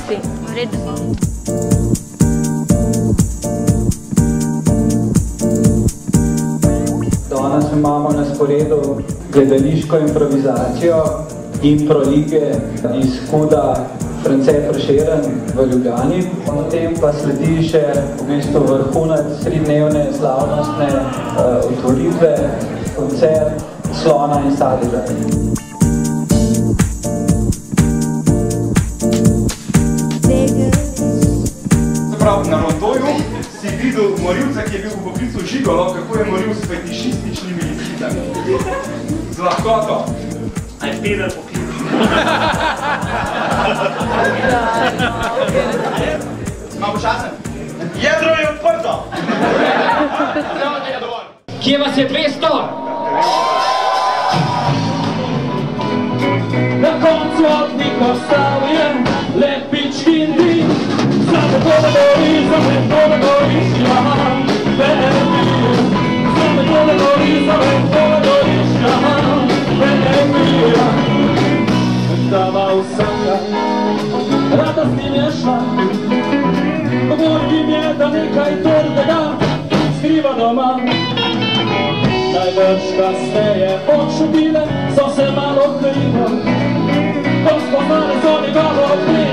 si, v redu. Danes imamo na sporedu gledališko improvizacijo Impro lige iz Huda France Prešeren v Ljubljani. Potem pa sledi še v bistvu vrhunec 3-dnevne slavnostne otvoritve, koncert Slona in Sadeža. Prav, na Rondoju si videl morilca, ki je bil v poklicu žigolo, kako je moril s fetišističnimi likitami. Z lahkoto. A je peder poklic. Malo počasen? Jedro je odprto! Kje vas je 200? Na koncu oknih ostal je lepički in din. Zame tole goriš, ja, verjemi. Zame tole goriš, ja, verjemi. Dava vsaka, rada s njim je šla. Govorim je, da nekaj trdega skriva doma. Največ kasneje odšutile so se malo krivo. Ko spoznali so njegovo vpliv.